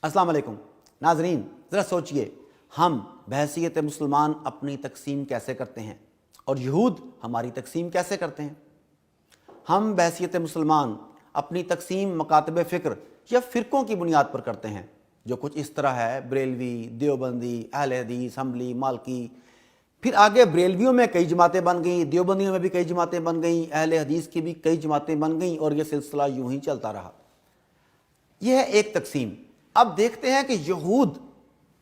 अस्सलाम वालेकुम नाजरीन, ज़रा सोचिए हम बहैसियत मुसलमान अपनी तकसीम कैसे करते हैं और यहूद हमारी तकसीम कैसे करते हैं। हम बहैसियत मुसलमान अपनी तकसीम मकातब फ़िक्र या फ़िरक़ों की बुनियाद पर करते हैं, जो कुछ इस तरह है: बरेलवी, देवबंदी, अहले हदीस, हम्बली, मालकी। फिर आगे बरेलवियों में कई जमातें बन गई, देवबंदियों में भी कई जमातें बन गई, अहले हदीस की भी कई जमातें बन गई और यह सिलसिला यूं ही चलता रहा। यह है एक तकसीम। अब देखते हैं कि यहूद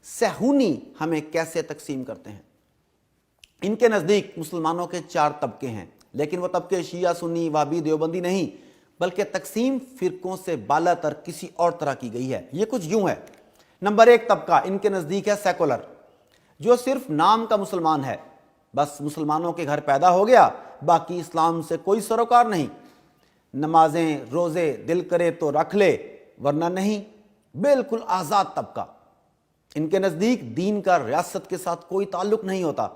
सहूनी हमें कैसे तकसीम करते हैं। इनके नज़दीक मुसलमानों के 4 तबके हैं, लेकिन वो तबके शिया, सुन्नी, वाबी, देवबंदी नहीं, बल्कि तकसीम फ़िरक़ों से बालातर किसी और तरह की गई है। ये कुछ यूं है। नंबर 1 तबका इनके नज़दीक है सेकुलर, जो सिर्फ नाम का मुसलमान है। बस मुसलमानों के घर पैदा हो गया, बाकी इस्लाम से कोई सरोकार नहीं। नमाजें रोज़े दिल करे तो रख ले, वरना नहीं। बिल्कुल आज़ाद तबका। इनके नज़दीक दीन का रियासत के साथ कोई ताल्लुक़ नहीं होता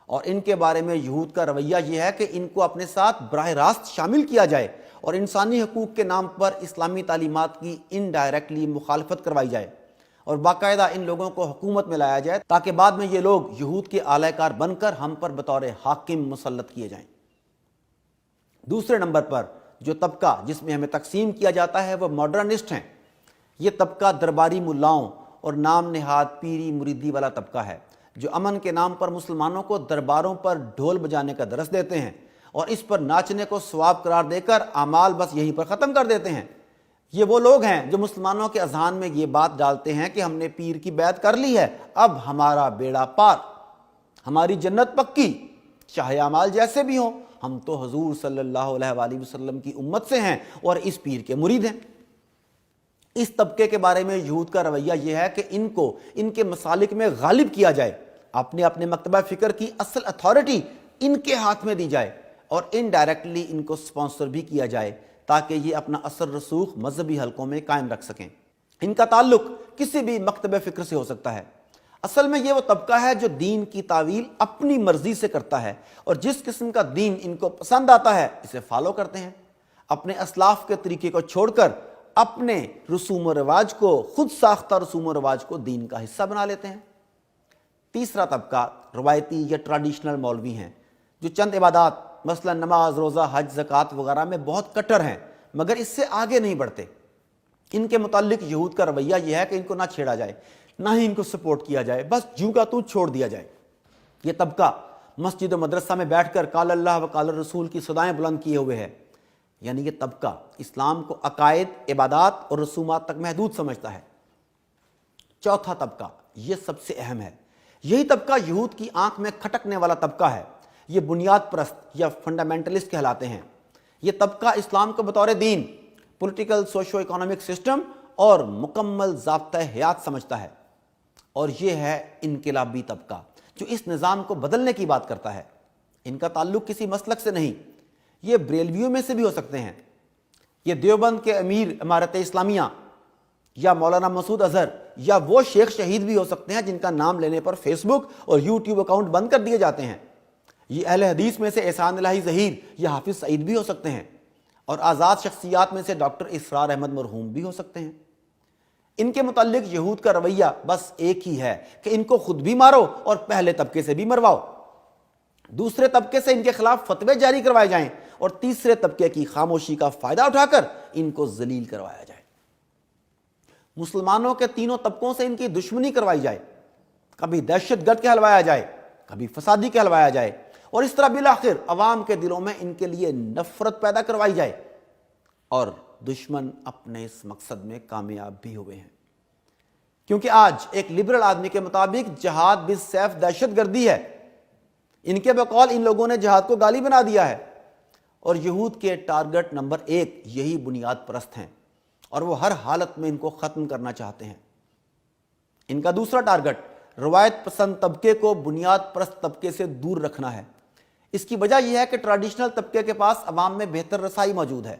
और इनके बारे में यहूद का रवैया यह है कि इनको अपने साथ बराह रास्त शामिल किया जाए और इंसानी हकूक़ के नाम पर इस्लामी तालीमात की इनडायरेक्टली मुखालफत करवाई जाए और बाकायदा इन लोगों को हुकूमत में लाया जाए, ताकि बाद में ये लोग यहूद के आलाकार बनकर हम पर बतौर हाकिम मुसल्लत किए जाएं। दूसरे नंबर पर जो तबका जिसमें हमें तकसीम किया जाता है वो मॉडर्निस्ट हैं। ये तबका दरबारी मुल्लाओं और नाम नेहाद पीरी मुरीदी वाला तबका है, जो अमन के नाम पर मुसलमानों को दरबारों पर ढोल बजाने का दरस देते हैं और इस पर नाचने को सवाब करार देकर अमाल बस यहीं पर ख़त्म कर देते हैं। ये वो लोग हैं जो मुसलमानों के अज़हान में ये बात डालते हैं कि हमने पीर की बैत कर ली है, अब हमारा बेड़ा पार, हमारी जन्नत पक्की, चाहे अमाल जैसे भी हों, हम तो हुजूर सल्लल्लाहु अलैहि वसल्लम की उम्मत से हैं और इस पीर के मुरीद हैं। इस तबके के बारे में यहूद का रवैया यह है कि इनको इनके मसालिक में गालिब किया जाए, अपने अपने मकतबा फ़िक्र की असल अथॉरिटी इनके हाथ में दी जाए और इनडायरेक्टली इनको स्पॉन्सर भी किया जाए, ताकि ये अपना असर रसूख मजहबी हलकों में कायम रख सकें। इनका ताल्लुक किसी भी मकतबा फ़िक्र से हो सकता है। असल में ये वो तबका है जो दीन की तावील अपनी मर्जी से करता है और जिस किस्म का दीन इनको पसंद आता है इसे फॉलो करते हैं। अपने असलाफ के तरीके को छोड़कर अपने रसूम व रिवाज को, खुद साख्ता रसूम व रिवाज को दीन का हिस्सा बना लेते हैं। तीसरा तबका रवायती या ट्रेडिशनल मौलवी हैं, जो चंद इबादात मसलन नमाज, रोज़ा, हज, ज़कात वगैरह में बहुत कट्टर हैं, मगर इससे आगे नहीं बढ़ते। इनके मुताल्लिक यहूद का रवैया यह है कि इनको ना छेड़ा जाए, ना ही इनको सपोर्ट किया जाए, बस जूं का तू छोड़ दिया जाए। यह तबका मस्जिद व मदरसा में बैठकर काल अल्लाह व काल रसूल की सदाएं बुलंद किए हुए है। यानी कि तबका इस्लाम को अकायद, इबादात और रसूमात तक महदूद समझता है। चौथा तबका, यह सबसे अहम है, यही तबका यहूद की आंख में खटकने वाला तबका है। ये बुनियाद परस्त या फंडामेंटलिस्ट कहलाते हैं। यह तबका इस्लाम को बतौर दीन, पॉलिटिकल, सोशो इकोनॉमिक सिस्टम और मुकम्मल ज़ाब्ता हयात समझता है और यह है इनकलाबी तबका, जो इस निज़ाम को बदलने की बात करता है। इनका ताल्लुक किसी मसलक से नहीं, ये बरेलवियों में से भी हो सकते हैं। ये देवबंद के अमीर इमारत इस्लामिया या मौलाना मसूद अजहर या वो शेख शहीद भी हो सकते हैं जिनका नाम लेने पर फेसबुक और यूट्यूब अकाउंट बंद कर दिए जाते हैं। ये अहले हदीस में से एहसान इलाही ज़हीर या हाफिज़ सईद भी हो सकते हैं और आज़ाद शख्सियात में से डॉक्टर इसरार अहमद मरहूम भी हो सकते हैं। इनके मुताल्लिक यहूद का रवैया बस एक ही है कि इनको खुद भी मारो और पहले तबके से भी मरवाओ, दूसरे तबके से इनके खिलाफ फतवे जारी करवाए जाएं और तीसरे तबके की खामोशी का फायदा उठाकर इनको जलील करवाया जाए। मुसलमानों के तीनों तबकों से इनकी दुश्मनी करवाई जाए, कभी दहशतगर्द कहलवाया जाए, कभी फसादी कहलवाया जाए और इस तरह बिलाखिर अवाम के दिलों में इनके लिए नफरत पैदा करवाई जाए और दुश्मन अपने इस मकसद में कामयाब भी हुए हैं। क्योंकि आज एक लिबरल आदमी के मुताबिक जहाद बिस्सैफ दहशतगर्दी है। इनके बकौल इन लोगों ने जहाद को गाली बना दिया है और यहूद के टारगेट नंबर 1 यही बुनियाद परस्त हैं और वो हर हालत में इनको ख़त्म करना चाहते हैं। इनका दूसरा टारगेट रवायत पसंद तबके को बुनियाद परस्त तबके से दूर रखना है। इसकी वजह यह है कि ट्रेडिशनल तबके के पास अवाम में बेहतर रसाई मौजूद है।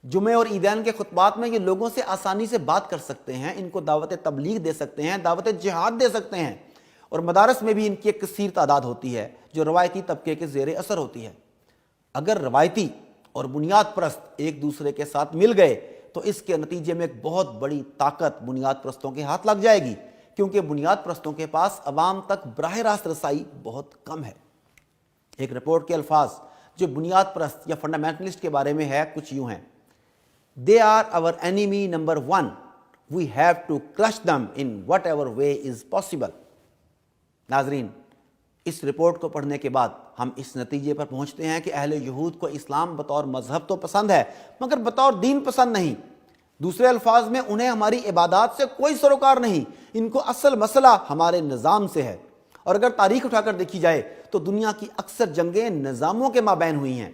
जुमे और ईदैन के खुतबात में ये लोगों से आसानी से बात कर सकते हैं, इनको दावत तबलीग दे सकते हैं, दावत जिहाद दे सकते हैं और मदारस में भी इनकी एक कसीर तादाद होती है जो रवायती तबके के ज़ेर असर होती है। अगर रवायती और बुनियाद परस्त एक दूसरे के साथ मिल गए تو اس کے نتیجے میں ایک بہت بڑی طاقت بنیاد پرستوں کے ہاتھ لگ جائے گی، کیونکہ بنیاد پرستوں کے پاس عوام تک براہ راست رسائی بہت کم ہے۔ ایک رپورٹ کے الفاظ جو بنیاد پرست یا فنڈامنٹلسٹ کے بارے میں ہے کچھ یوں ہیں: They are our enemy number one. We have to crush them in whatever way is possible. ناظرین، اس رپورٹ کو پڑھنے کے بعد ہم اس نتیجے پر پہنچتے ہیں کہ اہل یہود کو اسلام بطور مذہب تو پسند ہے مگر بطور دین پسند نہیں۔ دوسرے الفاظ میں انہیں ہماری عبادات سے کوئی سروکار نہیں، ان کو اصل مسئلہ ہمارے نظام سے ہے۔ اور اگر تاریخ اٹھا کر دیکھی جائے تو دنیا کی اکثر جنگیں نظاموں کے مابین ہوئی ہیں۔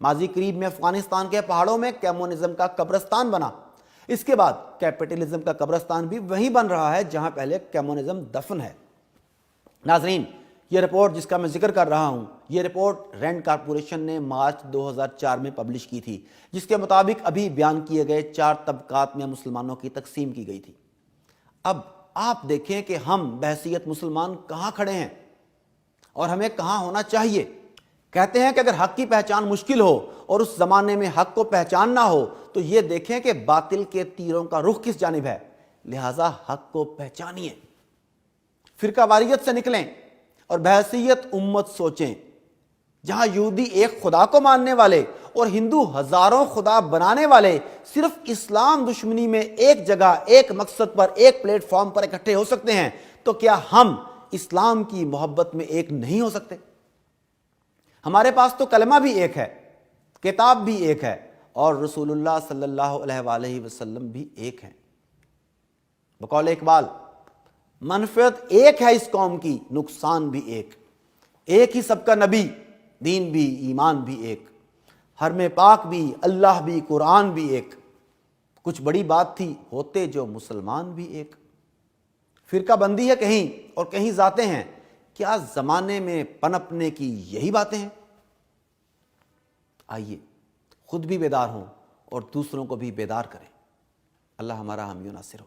ماضی قریب میں افغانستان کے پہاڑوں میں کمیونزم کا قبرستان بنا، اس کے بعد کیپٹلزم کا قبرستان بھی وہیں بن رہا ہے جہاں پہلے کمیونزم دفن ہے۔ ناظرین، یہ رپورٹ جس کا میں ذکر کر رہا ہوں، یہ رپورٹ رینڈ کارپوریشن نے مارچ 2004 میں پبلش کی تھی، جس کے مطابق ابھی بیان کیے گئے 4 طبقات میں مسلمانوں کی تقسیم کی گئی تھی۔ اب آپ دیکھیں کہ ہم بحیثیت مسلمان کہاں کھڑے ہیں اور ہمیں کہاں ہونا چاہیے۔ کہتے ہیں کہ اگر حق کی پہچان مشکل ہو اور اس زمانے میں حق کو پہچاننا ہو تو یہ دیکھیں کہ باطل کے تیروں کا رخ کس جانب ہے، لہٰذا حق کو پہچانیے، فرقہ واریت سے نکلیں اور بحیثیت امت سوچیں۔ جہاں یہودی ایک خدا کو ماننے والے اور ہندو ہزاروں خدا بنانے والے صرف اسلام دشمنی میں ایک جگہ، ایک مقصد پر، ایک پلیٹ فارم پر اکٹھے ہو سکتے ہیں، تو کیا ہم اسلام کی محبت میں ایک نہیں ہو سکتے؟ ہمارے پاس تو کلمہ بھی ایک ہے، کتاب بھی ایک ہے، اور رسول اللہ صلی اللہ علیہ وآلہ وسلم بھی ایک ہیں۔ بقول اقبال، منفعت ایک ہے اس قوم کی، نقصان بھی ایک ہی سب کا نبی، دین بھی ایمان بھی ایک، حرم پاک بھی، اللہ بھی، قرآن بھی ایک، کچھ بڑی بات تھی ہوتے جو مسلمان بھی ایک۔ فرقہ بندی ہے کہیں اور کہیں ذاتیں ہیں، کیا زمانے میں پنپنے کی یہی باتیں ہیں؟ آئیے خود بھی بیدار ہوں اور دوسروں کو بھی بیدار کریں۔ اللہ ہمارا حامی و ناصر ہو۔